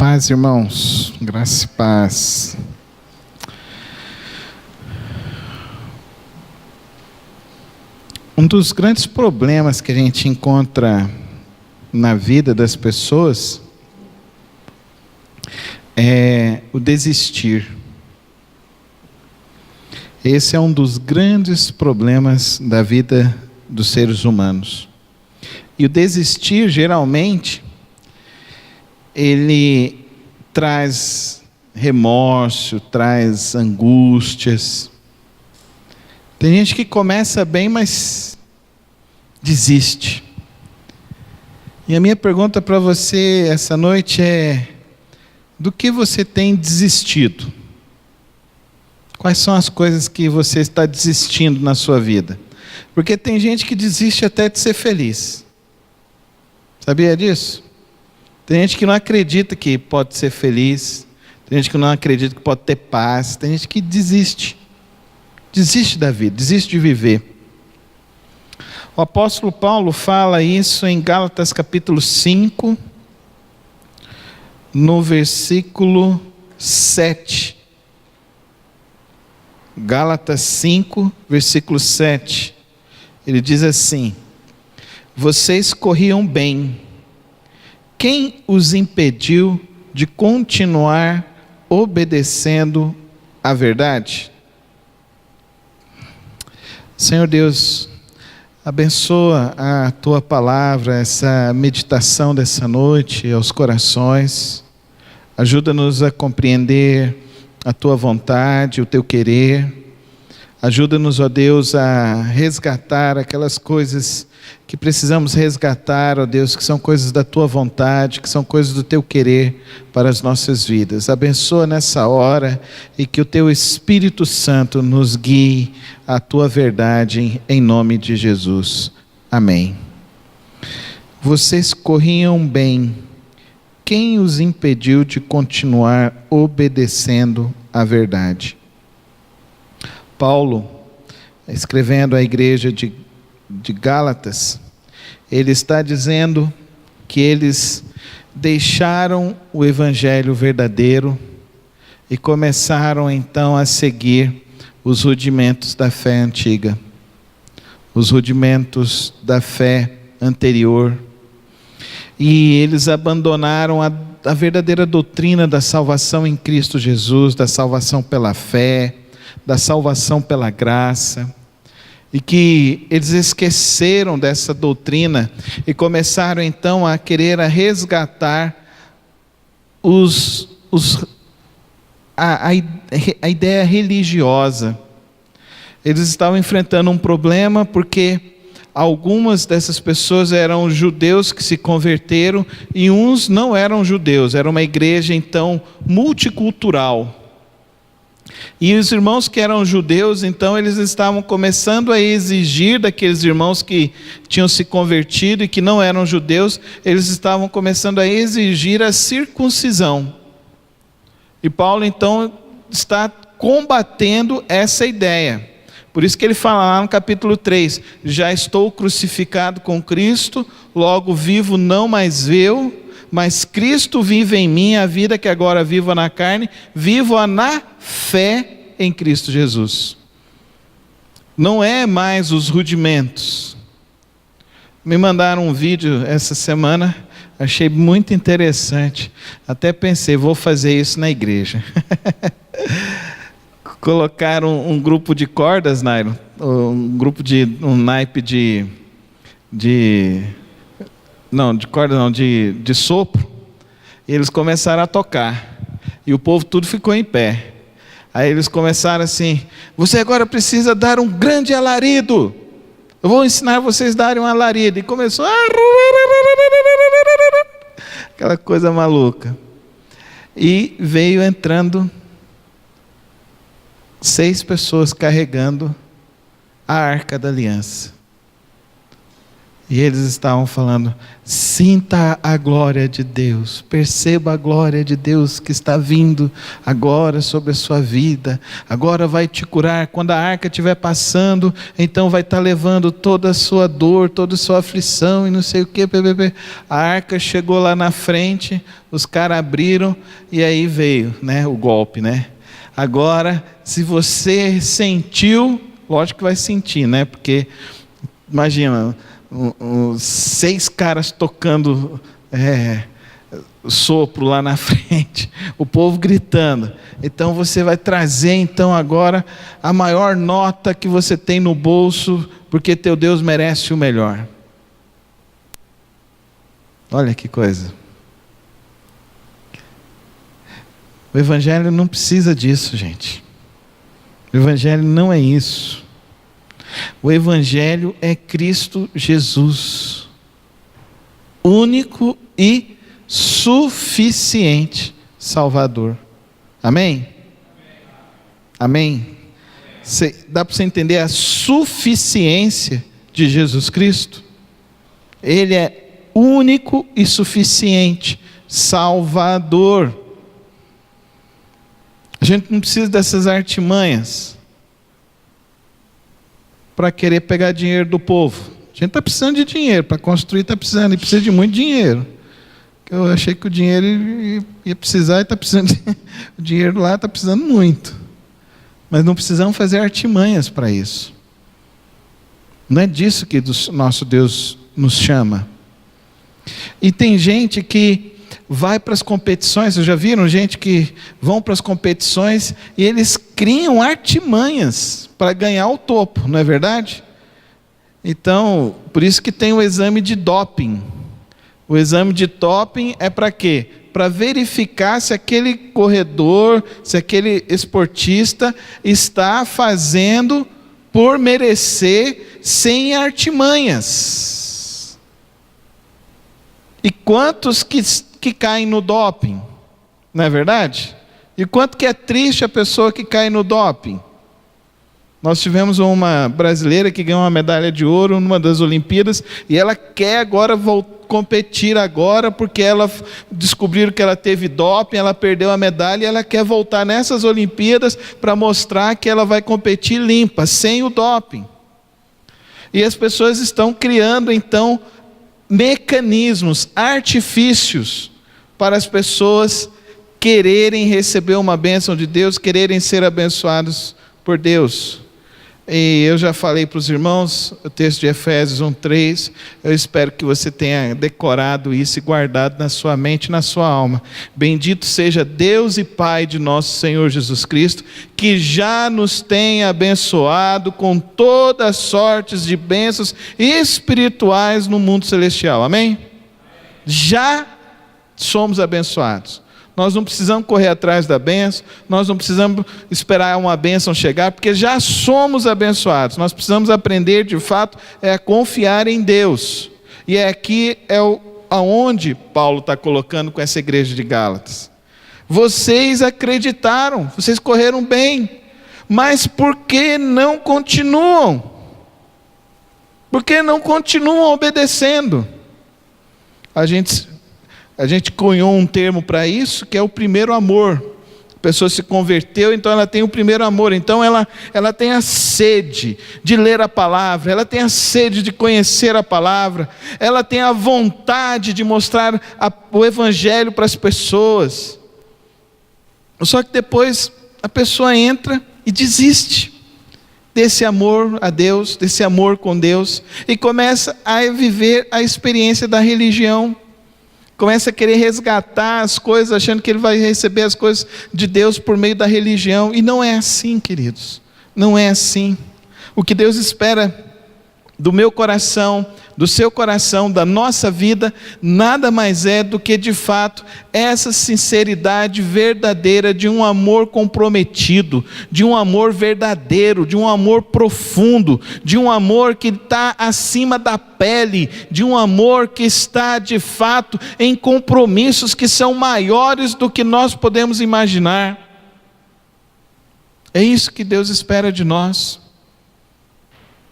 Paz, irmãos, graça e paz. Um dos grandes problemas que a gente encontra na vida das pessoas é o desistir. Esse é um dos grandes problemas da vida dos seres humanos. E o desistir, geralmente, ele traz remorso, traz angústias. Tem gente que começa bem, mas desiste. E a minha pergunta para você essa noite é: do que você tem desistido? Quais são as coisas que você está desistindo na sua vida? Porque tem gente que desiste até de ser feliz. Sabia disso? Tem gente que não acredita que pode ser feliz. Tem gente que não acredita que pode ter paz. Tem gente que desiste. Desiste da vida, desiste de viver. O apóstolo Paulo fala isso em Gálatas capítulo 5, no versículo 7. Gálatas 5, versículo 7. Ele diz assim: vocês corriam bem. Quem os impediu de continuar obedecendo à verdade? Senhor Deus, abençoa a Tua palavra, essa meditação dessa noite aos corações. Ajuda-nos a compreender a Tua vontade, o Teu querer. Ajuda-nos, ó Deus, a resgatar aquelas coisas que precisamos resgatar, ó Deus, que são coisas da Tua vontade, que são coisas do Teu querer para as nossas vidas. Abençoa nessa hora e que o Teu Espírito Santo nos guie à Tua verdade, em nome de Jesus. Amém. Vocês corriam bem. Quem os impediu de continuar obedecendo à verdade? Paulo, escrevendo à igreja de Gálatas, ele está dizendo que eles deixaram o evangelho verdadeiro e começaram então a seguir os rudimentos da fé antiga, os rudimentos da fé anterior, e eles abandonaram a verdadeira doutrina da salvação em Cristo Jesus, da salvação pela fé, da salvação pela graça, e que eles esqueceram dessa doutrina e começaram então a querer resgatar a ideia religiosa. Eles estavam enfrentando um problema porque algumas dessas pessoas eram judeus que se converteram e uns não eram judeus. Era uma igreja então multicultural. E os irmãos que eram judeus, então eles estavam começando a exigir daqueles irmãos que tinham se convertido e que não eram judeus, eles estavam começando a exigir a circuncisão. E Paulo então está combatendo essa ideia. Por isso que ele fala lá no capítulo 3, já estou crucificado com Cristo, logo vivo não mais eu, mas Cristo vive em mim, a vida que agora vivo na carne, vivo-a na fé em Cristo Jesus. Não é mais os rudimentos. Me mandaram um vídeo essa semana, achei muito interessante. Até pensei, vou fazer isso na igreja. Colocaram um grupo de cordas, Nairo, um naipe de sopro, e eles começaram a tocar, e o povo tudo ficou em pé. Aí eles começaram assim: você agora precisa dar um grande alarido, eu vou ensinar vocês a darem um alarido, e começou aquela coisa maluca, e veio entrando 6 pessoas carregando a Arca da Aliança. E eles estavam falando: sinta a glória de Deus, perceba a glória de Deus que está vindo agora sobre a sua vida, agora vai te curar. Quando a arca estiver passando, então vai estar levando toda a sua dor, toda a sua aflição e não sei o que. A arca chegou lá na frente, os caras abriram e aí veio, né, o golpe, né? Agora, se você sentiu, lógico que vai sentir, né? Porque imagina, 6 caras tocando sopro lá na frente, o povo gritando. Então você vai trazer então agora a maior nota que você tem no bolso, porque teu Deus merece o melhor. Olha que coisa. O Evangelho não precisa disso, gente. O Evangelho não é isso. O Evangelho é Cristo Jesus, único e suficiente Salvador. Amém? Amém? Dá para você entender a suficiência de Jesus Cristo? Ele é único e suficiente Salvador. A gente não precisa dessas artimanhas para querer pegar dinheiro do povo. A gente está precisando de dinheiro, para construir está precisando, e precisa de muito dinheiro. Eu achei que o dinheiro ia precisar, e está precisando, o dinheiro lá está precisando muito. Mas não precisamos fazer artimanhas para isso. Não é disso que o nosso Deus nos chama. E tem gente que vai para as competições, vocês já viram gente que vão para as competições e eles criam artimanhas para ganhar o topo, não é verdade? Então, por isso que tem o exame de doping. O exame de doping é para quê? Para verificar se aquele corredor, se aquele esportista está fazendo por merecer sem artimanhas. E quantos que caem no doping, não é verdade? E quanto que é triste a pessoa que cai no doping. Nós tivemos uma brasileira que ganhou uma medalha de ouro numa das Olimpíadas, e ela quer agora competir agora, porque ela descobriram que ela teve doping, ela perdeu a medalha, e ela quer voltar nessas Olimpíadas para mostrar que ela vai competir limpa, sem o doping. E as pessoas estão criando então mecanismos, artifícios, para as pessoas quererem receber uma bênção de Deus, quererem ser abençoados por Deus. E eu já falei para os irmãos, o texto de Efésios 1:3, eu espero que você tenha decorado isso e guardado na sua mente e na sua alma. Bendito seja Deus e Pai de nosso Senhor Jesus Cristo, que já nos tem abençoado com todas as sortes de bênçãos espirituais no mundo celestial. Amém? Já somos abençoados. Nós não precisamos correr atrás da bênção, nós não precisamos esperar uma bênção chegar, porque já somos abençoados. Nós precisamos aprender, de fato, a confiar em Deus. E aqui aonde Paulo está colocando com essa igreja de Gálatas. Vocês acreditaram, vocês correram bem, mas por que não continuam? Por que não continuam obedecendo? A gente cunhou um termo para isso, que é o primeiro amor. A pessoa se converteu, então ela tem o primeiro amor. Então ela tem a sede de ler a palavra, ela tem a sede de conhecer a palavra, ela tem a vontade de mostrar o evangelho para as pessoas. Só que depois a pessoa entra e desiste desse amor a Deus, desse amor com Deus, e começa a viver a experiência da religião. Começa a querer resgatar as coisas, achando que ele vai receber as coisas de Deus por meio da religião. E não é assim, queridos. Não é assim. O que Deus espera do meu coração, do seu coração, da nossa vida, nada mais é do que, de fato, essa sinceridade verdadeira de um amor comprometido, de um amor verdadeiro, de um amor profundo, de um amor que está acima da pele, de um amor que está, de fato, em compromissos que são maiores do que nós podemos imaginar. É isso que Deus espera de nós.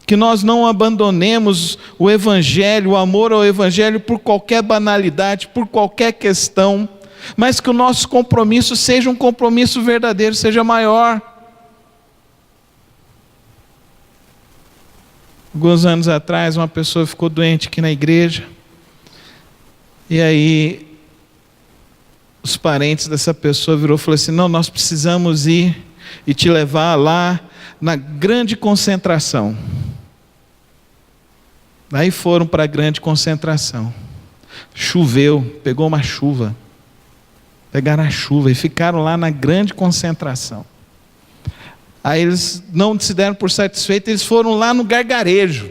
Que nós não abandonemos o Evangelho, o amor ao Evangelho por qualquer banalidade, por qualquer questão, mas que o nosso compromisso seja um compromisso verdadeiro, seja maior. Alguns anos atrás, uma pessoa ficou doente aqui na igreja, e aí os parentes dessa pessoa virou e falou assim: não, nós precisamos ir e te levar lá na grande concentração. Aí foram para a grande concentração. Choveu, pegou uma chuva. Pegaram a chuva e ficaram lá na grande concentração. Aí eles não se deram por satisfeitos, eles foram lá no gargarejo.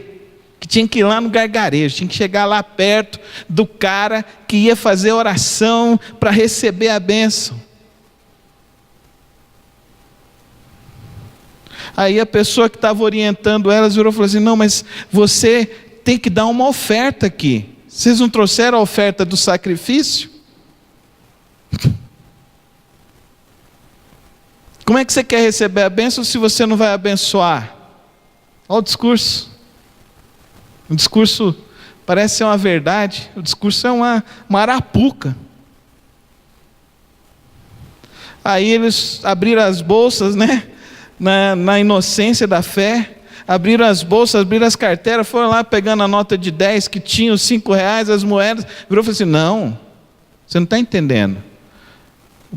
Que tinha que ir lá no gargarejo, tinha que chegar lá perto do cara que ia fazer oração para receber a bênção. Aí a pessoa que estava orientando elas virou e falou assim: não, mas você tem que dar uma oferta aqui. Vocês não trouxeram a oferta do sacrifício? Como é que você quer receber a bênção se você não vai abençoar? Olha o discurso. O discurso parece ser uma verdade. O discurso é uma arapuca. Aí eles abriram as bolsas, né? Na inocência da fé. Abriram as bolsas, abriram as carteiras, foram lá pegando a nota de 10 que tinha, os 5 reais, as moedas. Virou e falou assim: não, você não está entendendo.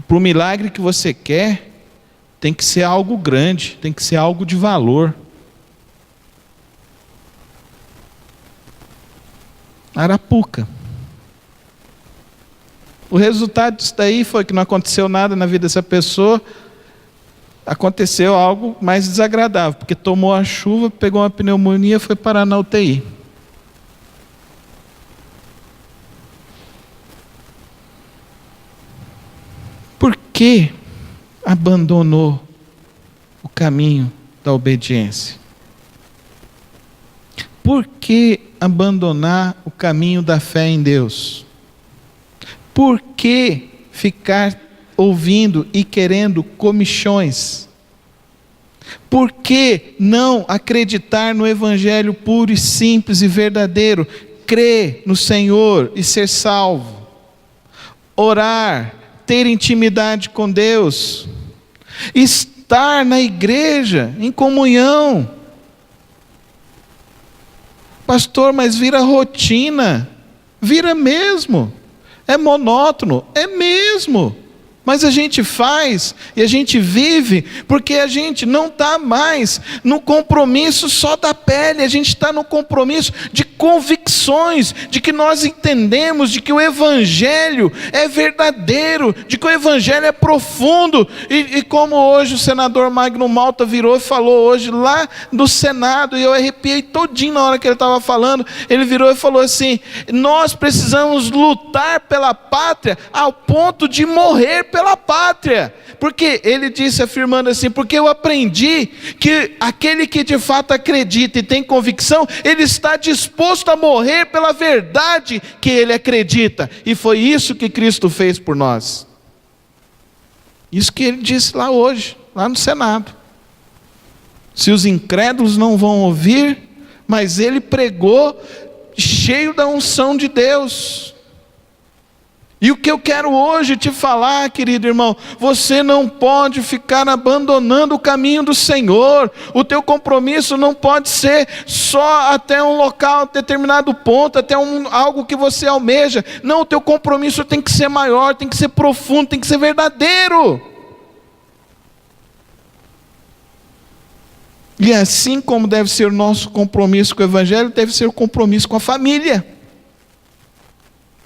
Para o milagre que você quer, tem que ser algo grande, tem que ser algo de valor. Arapuca. O resultado disso daí foi que não aconteceu nada na vida dessa pessoa. Aconteceu algo mais desagradável, porque tomou a chuva, pegou uma pneumonia e foi parar na UTI. Por que abandonou o caminho da obediência? Por que abandonar o caminho da fé em Deus? Por que ficar ouvindo e querendo comichões? Por que não acreditar no Evangelho puro e simples e verdadeiro? Crer no Senhor e ser salvo. Orar, ter intimidade com Deus. Estar na igreja, em comunhão. Pastor, mas vira rotina. Vira mesmo. É monótono. É mesmo. Mas a gente faz e a gente vive porque a gente não está mais no compromisso só da pele, a gente está no compromisso de convicções, de que nós entendemos, de que o Evangelho é verdadeiro, de que o Evangelho é profundo. E como hoje o senador Magno Malta virou e falou hoje lá no Senado, e eu arrepiei todinho na hora que ele estava falando, ele virou e falou assim: nós precisamos lutar pela pátria ao ponto de morrer pela pátria, porque ele disse afirmando assim: porque eu aprendi que aquele que de fato acredita e tem convicção, ele está disposto a morrer pela verdade que ele acredita, e foi isso que Cristo fez por nós. Isso que ele disse lá hoje, lá no Senado. Se os incrédulos não vão ouvir, mas ele pregou cheio da unção de Deus. E o que eu quero hoje te falar, querido irmão, você não pode ficar abandonando o caminho do Senhor. O teu compromisso não pode ser só até um local, determinado ponto, até algo que você almeja. Não, o teu compromisso tem que ser maior, tem que ser profundo, tem que ser verdadeiro. E assim como deve ser o nosso compromisso com o Evangelho, deve ser o compromisso com a família.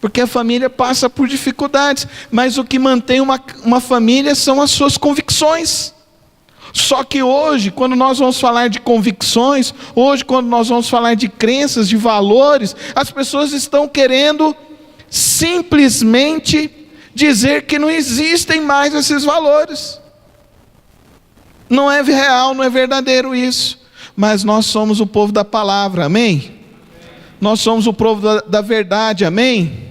Porque a família passa por dificuldades, mas o que mantém uma família são as suas convicções. Só que hoje, quando nós vamos falar de convicções, hoje quando nós vamos falar de crenças, de valores, as pessoas estão querendo simplesmente dizer que não existem mais esses valores. Não é real, não é verdadeiro isso. Mas nós somos o povo da palavra, amém? Nós somos o povo da verdade, amém?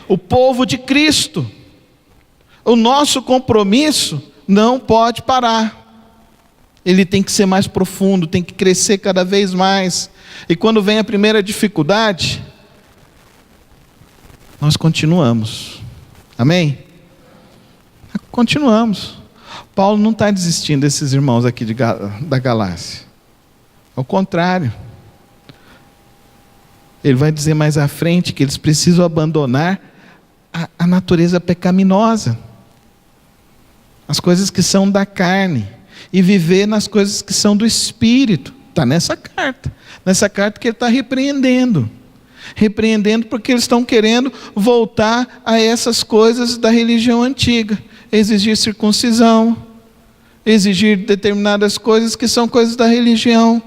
O povo de Cristo. O nosso compromisso não pode parar. Ele tem que ser mais profundo, tem que crescer cada vez mais. E quando vem a primeira dificuldade, nós continuamos. Amém? Continuamos. Paulo não está desistindo desses irmãos aqui da Galácia. Ao contrário. Ele vai dizer mais à frente que eles precisam abandonar a natureza pecaminosa. As coisas que são da carne. E viver nas coisas que são do Espírito. Está nessa carta. Nessa carta que ele está repreendendo. Repreendendo porque eles estão querendo voltar a essas coisas da religião antiga. Exigir circuncisão. Exigir determinadas coisas que são coisas da religião.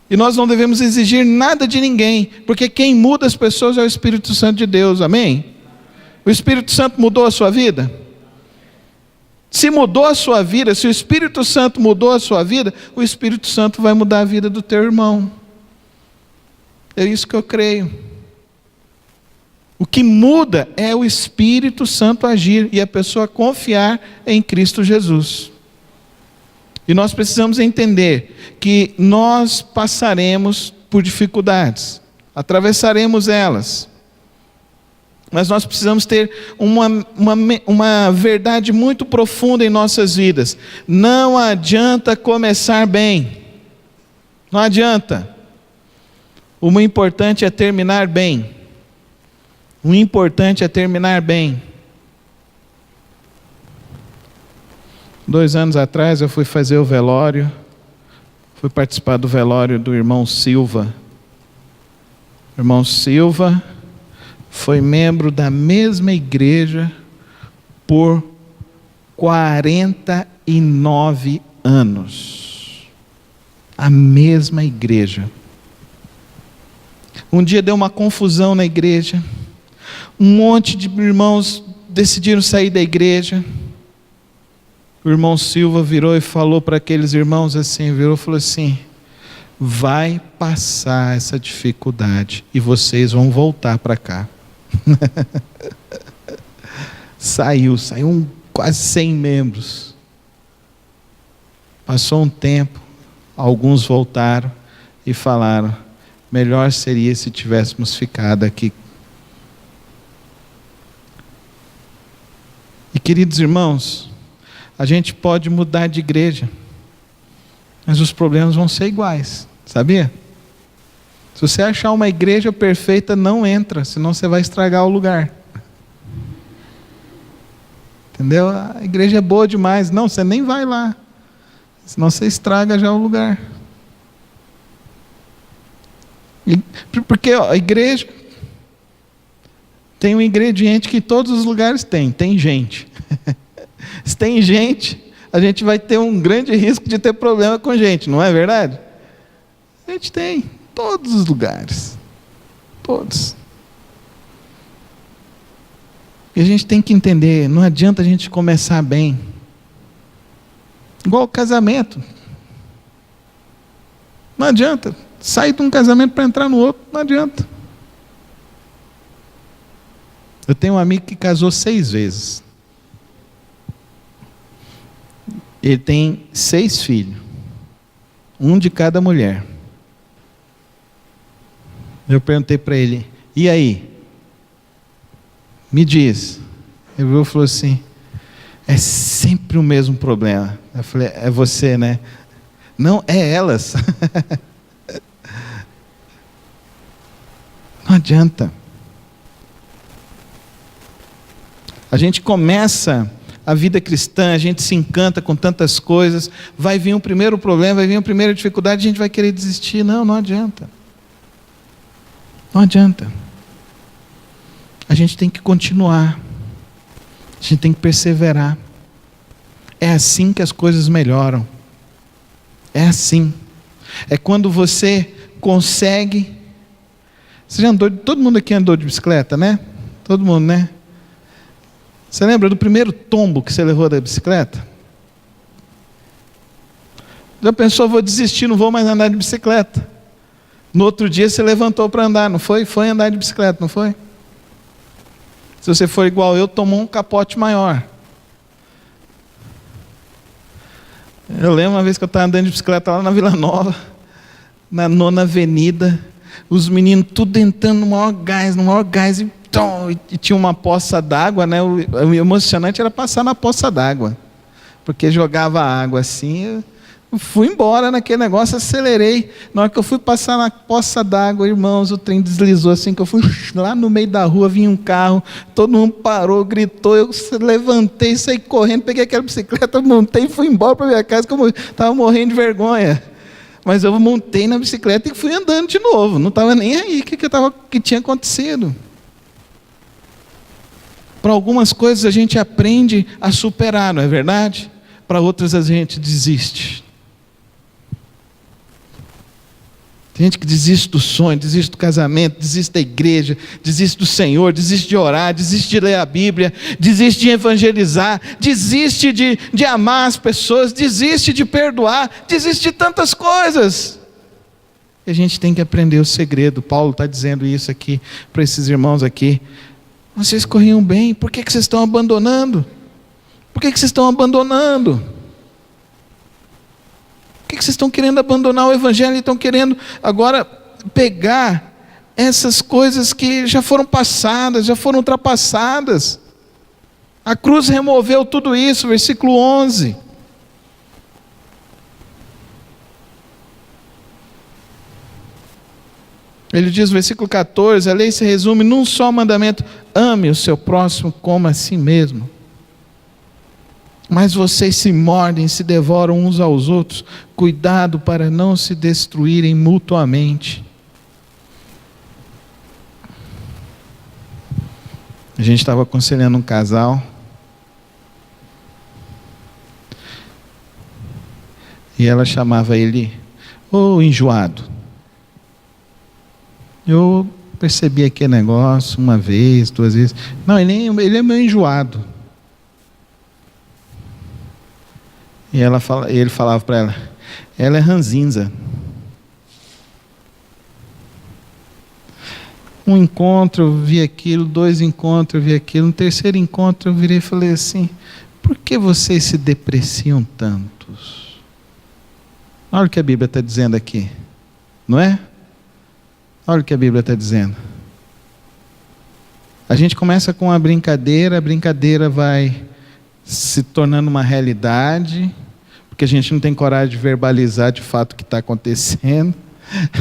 E nós não devemos exigir nada de ninguém. Porque quem muda as pessoas é o Espírito Santo de Deus. Amém? O Espírito Santo mudou a sua vida? Se mudou a sua vida, se o Espírito Santo mudou a sua vida, o Espírito Santo vai mudar a vida do teu irmão. É isso que eu creio. O que muda é o Espírito Santo agir e a pessoa confiar em Cristo Jesus. E nós precisamos entender que nós passaremos por dificuldades, atravessaremos elas. Mas nós precisamos ter uma verdade muito profunda em nossas vidas. Não adianta começar bem. Não adianta. O importante é terminar bem. O importante é terminar bem. 2 anos atrás eu fui fazer o velório. Fui participar do velório do irmão Silva. O irmão Silva foi membro da mesma igreja por 49 anos. A mesma igreja. Um dia deu uma confusão na igreja. Um monte de irmãos decidiram sair da igreja. O irmão Silva virou e falou para aqueles irmãos assim, falou assim: vai passar essa dificuldade e vocês vão voltar para cá. Saiu quase 100 membros. Passou um tempo, alguns voltaram e falaram: melhor seria se tivéssemos ficado aqui. E queridos irmãos, a gente pode mudar de igreja, mas os problemas vão ser iguais, sabia? Se você achar uma igreja perfeita, não entra, senão você vai estragar o lugar. Entendeu? A igreja é boa demais. Não, você nem vai lá, senão você estraga já o lugar. Porque a igreja tem um ingrediente que todos os lugares têm gente. Se tem gente, a gente vai ter um grande risco de ter problema com gente, não é verdade? A gente tem. Todos os lugares. Todos. E a gente tem que entender, não adianta a gente começar bem. Igual o casamento. Não adianta. Sair de um casamento para entrar no outro, não adianta. Eu tenho um amigo que casou 6 vezes. Ele tem 6 filhos. Um de cada mulher. Eu perguntei para ele: e aí? Me diz. Ele falou assim: é sempre o mesmo problema. Eu falei: é você, né? Não, é elas. Não adianta. A gente começa a vida cristã, a gente se encanta com tantas coisas, vai vir um primeiro problema, vai vir uma primeira dificuldade, a gente vai querer desistir. Não adianta. Não adianta. A gente tem que continuar. A gente tem que perseverar. É assim que as coisas melhoram. É assim. É quando você consegue. Você já andou, todo mundo aqui andou de bicicleta, né? Todo mundo, né? Você lembra do primeiro tombo que você levou da bicicleta? Já pensou: vou desistir, não vou mais andar de bicicleta. No outro dia você levantou para andar, não foi? Foi andar de bicicleta, não foi? Se você for igual eu, tomou um capote maior. Eu lembro uma vez que eu estava andando de bicicleta lá na Vila Nova, na 9ª Avenida, os meninos tudo entrando no maior gás, e tinha uma poça d'água, né? O emocionante era passar na poça d'água, porque jogava água assim. Eu fui embora naquele negócio, acelerei. Na hora que eu fui passar na poça d'água, irmãos, o trem deslizou assim, que eu fui lá no meio da rua, vinha um carro, todo mundo parou, gritou, eu levantei, saí correndo, peguei aquela bicicleta, montei e fui embora para minha casa, que eu estava morrendo de vergonha. Mas eu montei na bicicleta e fui andando de novo, não estava nem aí o que tinha acontecido. Para algumas coisas a gente aprende a superar, não é verdade? Para outras a gente desiste. Tem gente que desiste do sonho, desiste do casamento, desiste da igreja, desiste do Senhor, desiste de orar, desiste de ler a Bíblia, desiste de evangelizar, desiste de amar as pessoas, desiste de perdoar, desiste de tantas coisas. E a gente tem que aprender o segredo. Paulo está dizendo isso aqui para esses irmãos aqui. Vocês corriam bem, por que vocês estão abandonando? Por que vocês estão abandonando? Por que vocês estão querendo abandonar o Evangelho e estão querendo agora pegar essas coisas que já foram passadas, já foram ultrapassadas? A cruz removeu tudo isso, versículo 11. Ele diz, versículo 14, a lei se resume num só mandamento: ame o seu próximo como a si mesmo. Mas vocês se mordem, se devoram uns aos outros, cuidado para não se destruírem mutuamente. A gente estava aconselhando um casal, e ela chamava ele, enjoado. Eu percebi aquele negócio uma vez, 2 vezes. Não, ele é meio enjoado. E ele falava para ela é ranzinza. Um encontro eu vi aquilo, 2 encontros eu vi aquilo, no 3º encontro eu virei e falei assim: por que vocês se depreciam tantos? Olha o que a Bíblia está dizendo aqui, não é? Olha o que a Bíblia está dizendo. A gente começa com uma brincadeira, a brincadeira vai se tornando uma realidade, porque a gente não tem coragem de verbalizar de fato o que está acontecendo.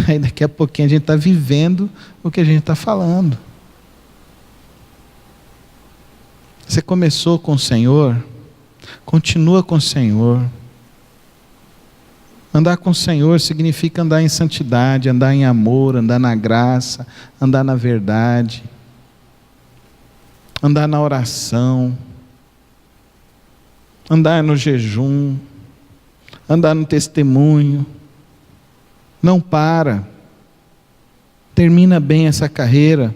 Aí daqui a pouquinho a gente está vivendo o que a gente está falando. Você começou com o Senhor, continua com o Senhor. Andar com o Senhor significa andar em santidade, andar em amor, andar na graça, andar na verdade, andar na oração, andar no jejum, andar no testemunho. Não para. Termina bem essa carreira.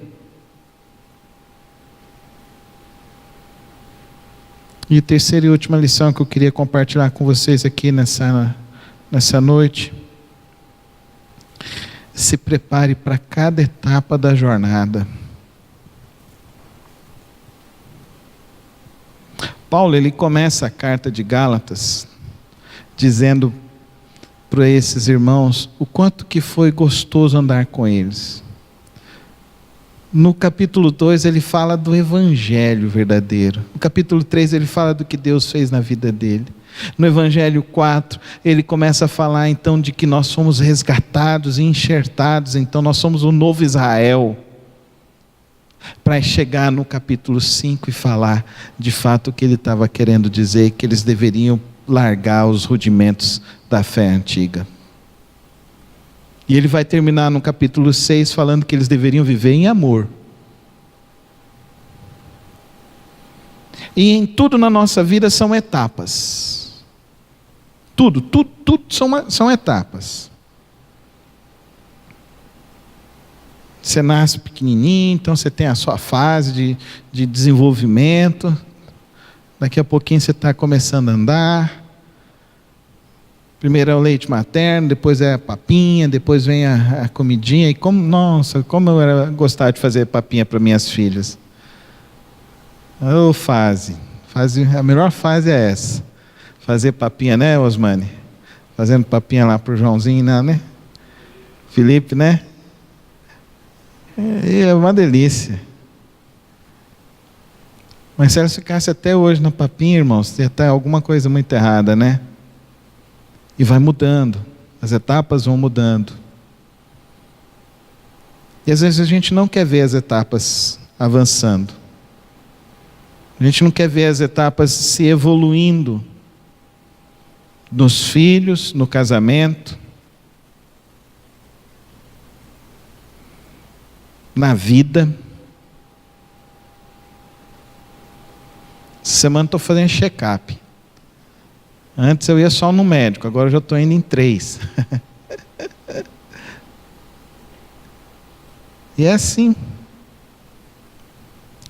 E a terceira e última lição que eu queria compartilhar com vocês aqui nessa noite: se prepare para cada etapa da jornada. Paulo, ele começa a carta de Gálatas dizendo para esses irmãos o quanto que foi gostoso andar com eles. No capítulo 2 ele fala do evangelho verdadeiro. No capítulo 3 ele fala do que Deus fez na vida dele. No evangelho 4 ele começa a falar então de que nós somos resgatados e enxertados, então nós somos o novo Israel. Para chegar no capítulo 5 e falar de fato o que ele estava querendo dizer, que eles deveriam largar os rudimentos da fé antiga. E ele vai terminar no capítulo 6 falando que eles deveriam viver em amor. E em tudo na nossa vida são etapas. Tudo são etapas. Você nasce pequenininho, então você tem a sua fase de desenvolvimento. Daqui a pouquinho você está começando a andar. Primeiro é o leite materno, depois é a papinha, depois vem a comidinha. E como eu era gostar de fazer papinha para minhas filhas. Fase, a melhor fase é essa. Fazer papinha, né, Osmane? Fazendo papinha lá pro Joãozinho, não, né? Felipe, né? É uma delícia. Mas se elas ficassem até hoje na papinha, irmãos, ia estar alguma coisa muito errada, né? E vai mudando. As etapas vão mudando. E às vezes a gente não quer ver as etapas avançando. A gente não quer ver as etapas se evoluindo. Nos filhos, no casamento, na vida. Essa semana estou fazendo check-up. Antes eu ia só no médico, agora eu já estou indo em 3. E é assim.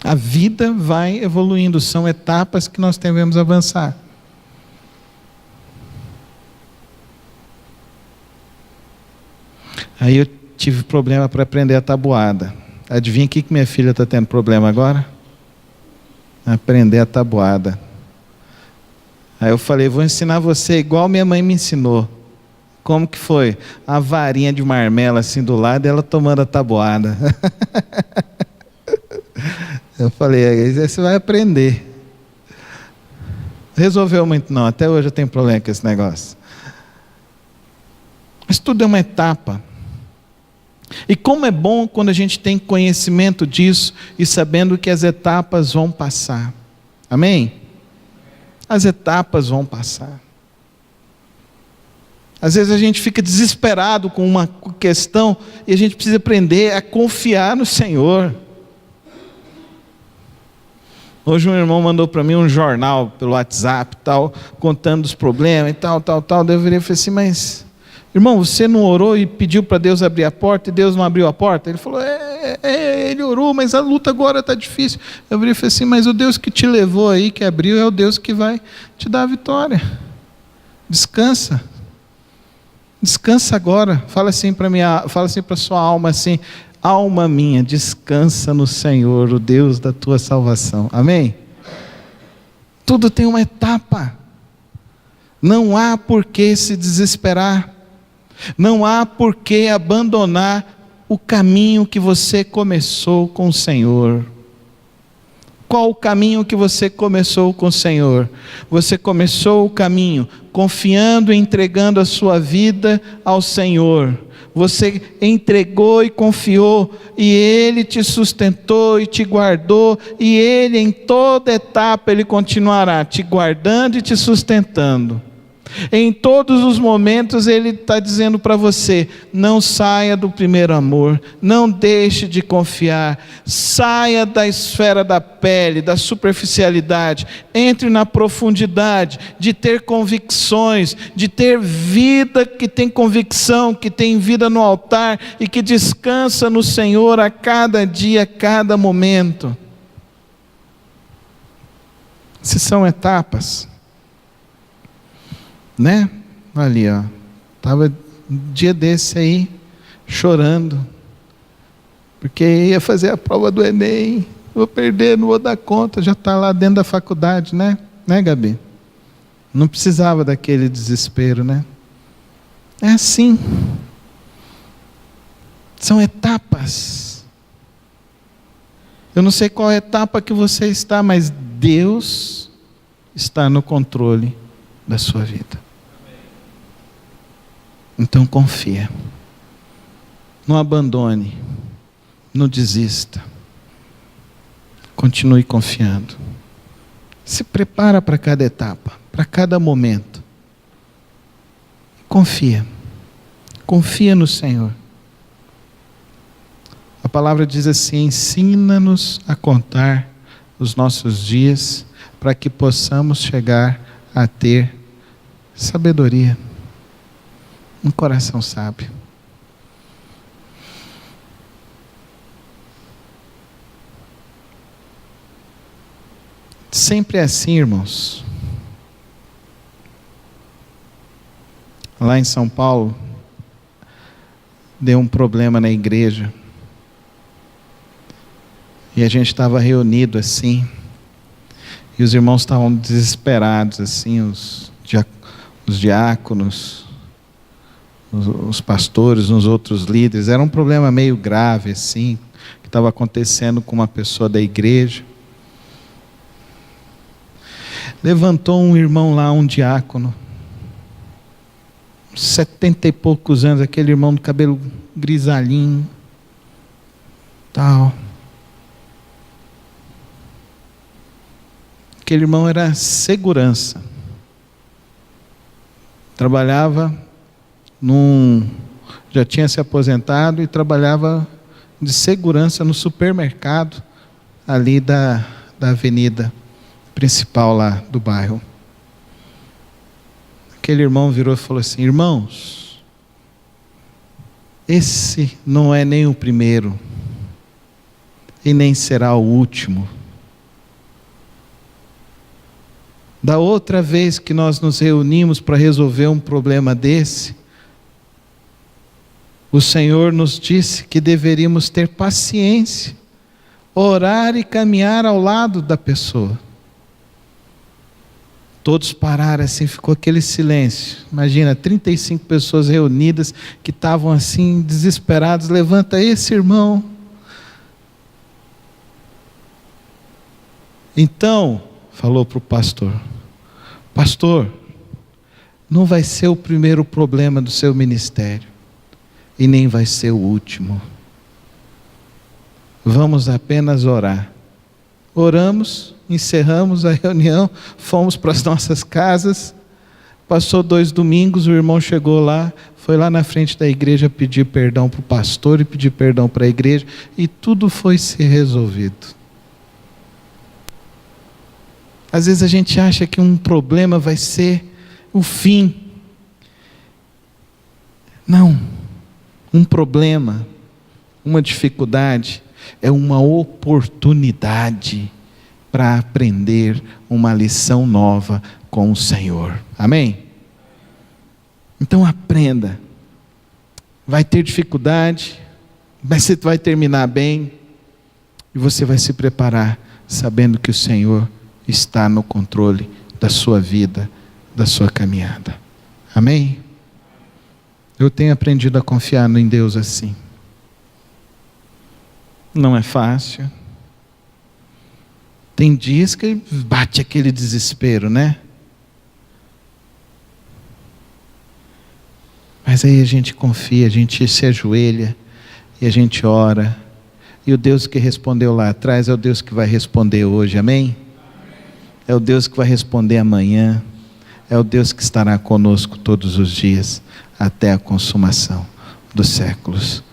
A vida vai evoluindo, são etapas que nós devemos avançar. Aí eu tive problema para aprender a tabuada. Adivinha o que minha filha está tendo problema agora? Aprender a tabuada. Aí eu falei, vou ensinar você igual minha mãe me ensinou. Como que foi? A varinha de marmela assim do lado e ela tomando a tabuada. Eu falei, aí você vai aprender. Resolveu muito não, até hoje eu tenho problema com esse negócio. Mas tudo é uma etapa. E como é bom quando a gente tem conhecimento disso e sabendo que as etapas vão passar. Amém? As etapas vão passar. Às vezes a gente fica desesperado com uma questão e a gente precisa aprender a confiar no Senhor. Hoje um irmão mandou para mim um jornal pelo WhatsApp, tal, contando os problemas e tal. Eu virei e falei assim, mas... irmão, você não orou e pediu para Deus abrir a porta e Deus não abriu a porta? Ele falou, ele orou, mas a luta agora está difícil. Eu falei assim, mas o Deus que te levou aí, que abriu, é o Deus que vai te dar a vitória. Descansa. Descansa agora. Fala assim para a sua alma assim, alma minha, descansa no Senhor, o Deus da tua salvação. Amém? Tudo tem uma etapa. Não há por que se desesperar. Não há por que abandonar o caminho que você começou com o Senhor. Qual o caminho que você começou com o Senhor? Você começou o caminho confiando e entregando a sua vida ao Senhor. Você entregou e confiou, e Ele te sustentou e te guardou, e Ele em toda etapa Ele continuará te guardando e te sustentando. Em todos os momentos Ele está dizendo para você, não saia do primeiro amor, não deixe de confiar, saia da esfera da pele, da superficialidade, entre na profundidade de ter convicções, de ter vida que tem convicção, que tem vida no altar e que descansa no Senhor a cada dia, a cada momento. Se são etapas, né? Ali, ó. Estava um dia desse aí, chorando, porque ia fazer a prova do Enem, vou perder, não vou dar conta, já está lá dentro da faculdade, né? Né, Gabi? Não precisava daquele desespero, né? É assim. São etapas. Eu não sei qual etapa que você está, mas Deus está no controle da sua vida. Então confia. Não abandone. Não desista. Continue confiando. Se prepara para cada etapa, para cada momento. Confia. Confia no Senhor. A palavra diz assim: ensina-nos a contar os nossos dias para que possamos chegar a ter sabedoria, um coração sábio. Sempre é assim, irmãos. Lá em São Paulo, deu um problema na igreja. E a gente estava reunido assim. E os irmãos estavam desesperados, assim, os os diáconos, os pastores, os outros líderes. Era um problema meio grave assim, que estava acontecendo com uma pessoa da igreja. Levantou um irmão lá, um diácono, 70 e poucos anos, aquele irmão do cabelo grisalhinho, tal. Aquele irmão era segurança. Trabalhava já tinha se aposentado e trabalhava de segurança no supermercado ali da avenida principal lá do bairro. Aquele irmão virou e falou assim: irmãos, esse não é nem o primeiro e nem será o último. Da outra vez que nós nos reunimos para resolver um problema desse, o Senhor nos disse que deveríamos ter paciência, orar e caminhar ao lado da pessoa. Todos pararam assim, ficou aquele silêncio. Imagina, 35 pessoas reunidas que estavam assim desesperados. Levanta esse irmão. Então, falou para o pastor: pastor, não vai ser o primeiro problema do seu ministério e nem vai ser o último. Vamos apenas orar. Oramos, encerramos a reunião, fomos para as nossas casas. Passou 2 domingos, o irmão chegou lá, foi lá na frente da igreja pedir perdão para o pastor e pedir perdão para a igreja, e tudo foi ser resolvido. Às vezes a gente acha que um problema vai ser o fim. Não. Um problema, uma dificuldade, é uma oportunidade para aprender uma lição nova com o Senhor. Amém? Então aprenda. Vai ter dificuldade, mas você vai terminar bem, e você vai se preparar sabendo que o Senhor está no controle da sua vida, da sua caminhada. Amém? Eu tenho aprendido a confiar em Deus assim. Não é fácil. Tem dias que bate aquele desespero, né? Mas aí a gente confia, a gente se ajoelha e a gente ora. E o Deus que respondeu lá atrás é o Deus que vai responder hoje, amém? É o Deus que vai responder amanhã. É o Deus que estará conosco todos os dias, até a consumação dos séculos.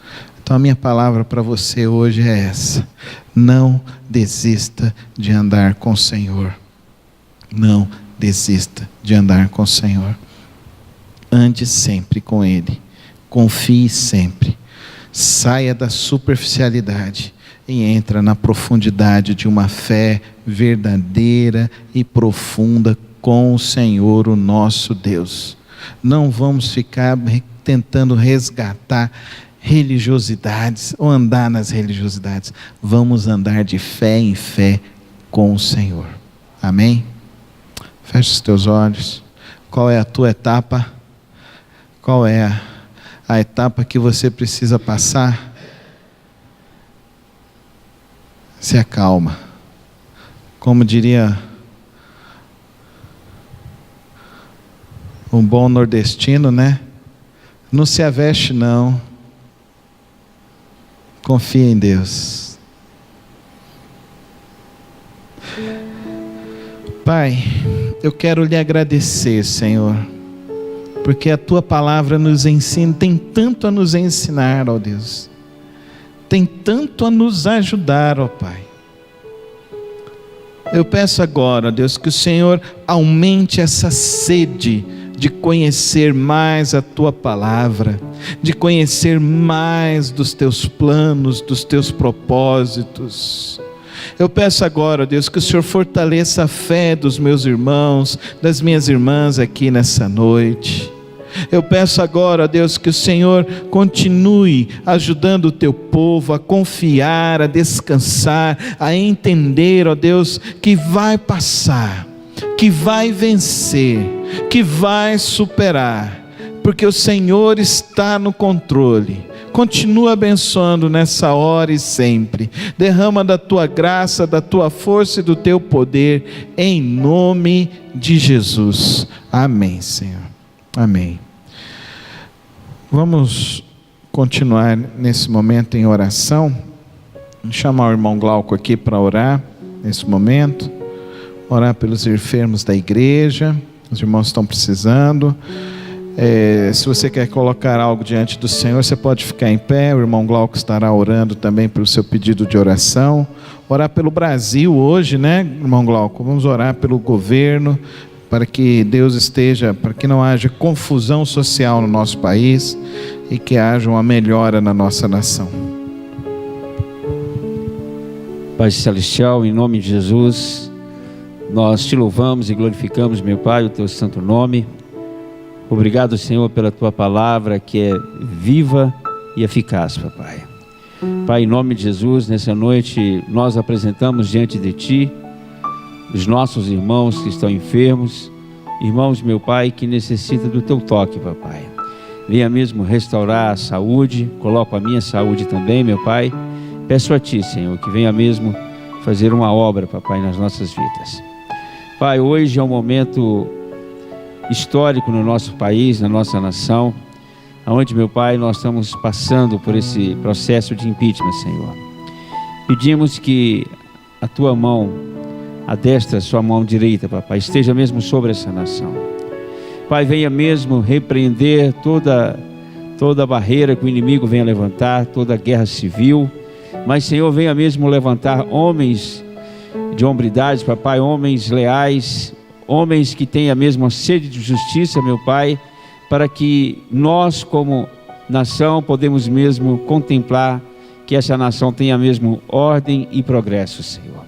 Então a minha palavra para você hoje é essa: não desista de andar com o Senhor. Não desista de andar com o Senhor. Ande sempre com Ele. Confie sempre. Saia da superficialidade e entra na profundidade de uma fé verdadeira e profunda com o Senhor, o nosso Deus. Não vamos ficar tentando resgatar religiosidades ou andar nas religiosidades. Vamos andar de fé em fé com o Senhor. Amém? Feche os teus olhos. Qual é a tua etapa? Qual é a etapa que você precisa passar? Se acalma. Como diria um bom nordestino, né? Não se aveste não. Confia em Deus. Pai, eu quero lhe agradecer, Senhor, porque a tua palavra nos ensina, tem tanto a nos ensinar, ó Deus, tem tanto a nos ajudar, ó Pai. Eu peço agora, ó Deus, que o Senhor aumente essa sede de conhecer mais a tua palavra, de conhecer mais dos teus planos, dos teus propósitos. Eu peço agora, Deus, que o Senhor fortaleça a fé dos meus irmãos, das minhas irmãs aqui nessa noite. Eu peço agora, Deus, que o Senhor continue ajudando o teu povo a confiar, a descansar, a entender, ó Deus, que vai passar, que vai vencer, que vai superar, porque o Senhor está no controle. Continua abençoando nessa hora e sempre. Derrama da tua graça, da tua força e do teu poder, em nome de Jesus. Amém, Senhor. Amém. Vamos continuar nesse momento em oração. Vou chamar o irmão Glauco aqui para orar nesse momento. Orar pelos enfermos da igreja. Os irmãos estão precisando. Se você quer colocar algo diante do Senhor, você pode ficar em pé. O irmão Glauco estará orando também pelo seu pedido de oração. Orar pelo Brasil hoje, né, irmão Glauco? Vamos orar pelo governo, para que Deus esteja, para que não haja confusão social no nosso país e que haja uma melhora na nossa nação. Pai Celestial, em nome de Jesus, nós te louvamos e glorificamos, meu Pai, o teu santo nome. Obrigado, Senhor, pela tua palavra que é viva e eficaz, papai. Pai, em nome de Jesus, nessa noite nós apresentamos diante de ti os nossos irmãos que estão enfermos, irmãos, meu Pai, que necessitam do teu toque, papai. Venha mesmo restaurar a saúde, coloco a minha saúde também, meu Pai. Peço a ti, Senhor, que venha mesmo fazer uma obra, papai, nas nossas vidas. Pai, hoje é um momento histórico no nosso país, na nossa nação, onde, meu Pai, nós estamos passando por esse processo de impeachment, Senhor. Pedimos que a tua mão, a destra, a sua mão direita, papai, esteja mesmo sobre essa nação. Pai, venha mesmo repreender toda barreira que o inimigo venha levantar, toda guerra civil, mas, Senhor, venha mesmo levantar homens de hombridade, papai, homens leais, homens que tenham a mesma sede de justiça, meu Pai, para que nós, como nação, podemos mesmo contemplar que essa nação tenha mesmo ordem e progresso, Senhor.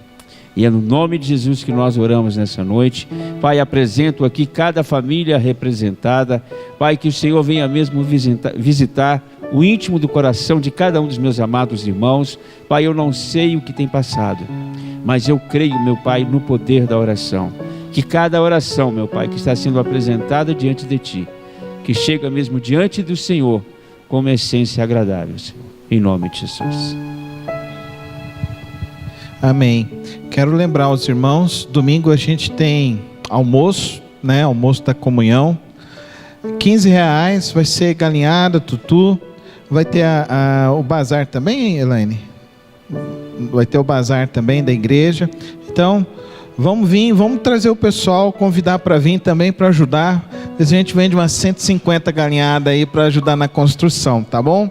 E é no nome de Jesus que nós oramos nessa noite. Pai, apresento aqui cada família representada. Pai, que o Senhor venha mesmo visitar o íntimo do coração de cada um dos meus amados irmãos. Pai, eu não sei o que tem passado, mas eu creio, meu Pai, no poder da oração. Que cada oração, meu Pai, que está sendo apresentada diante de Ti, que chega mesmo diante do Senhor como essência agradável, Senhor. Em nome de Jesus. Amém. Quero lembrar os irmãos, domingo a gente tem almoço, né? Almoço da comunhão. R$15 vai ser galinhada, tutu. Vai ter o bazar também, Elaine? Vai ter o bazar também da igreja. Então, vamos vir, vamos trazer o pessoal, convidar para vir também para ajudar. A gente vende umas 150 galinhadas aí para ajudar na construção, tá bom?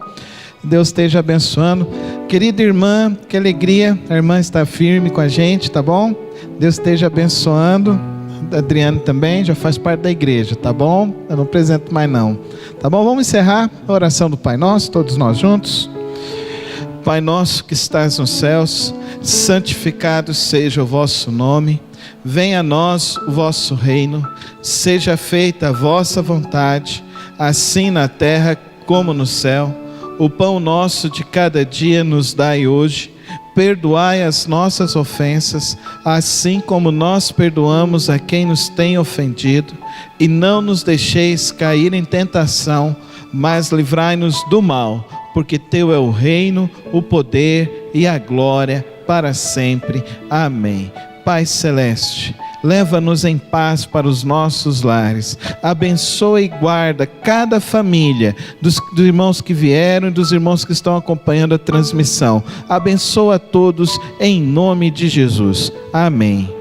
Deus esteja abençoando. Querida irmã, que alegria, a irmã está firme com a gente, tá bom? Deus esteja abençoando. Adriano também, já faz parte da igreja, tá bom? Eu não apresento mais não, tá bom? Vamos encerrar a oração do Pai Nosso, todos nós juntos. Pai nosso que estás nos céus, santificado seja o vosso nome. Venha a nós o vosso reino. Seja feita a vossa vontade, assim na terra como no céu. O pão nosso de cada dia nos dai hoje. Perdoai as nossas ofensas, assim como nós perdoamos a quem nos tem ofendido. E não nos deixeis cair em tentação, mas livrai-nos do mal, porque teu é o reino, o poder e a glória para sempre. Amém. Pai Celeste, leva-nos em paz para os nossos lares. Abençoa e guarda cada família, dos irmãos que vieram e dos irmãos que estão acompanhando a transmissão. Abençoa a todos em nome de Jesus. Amém.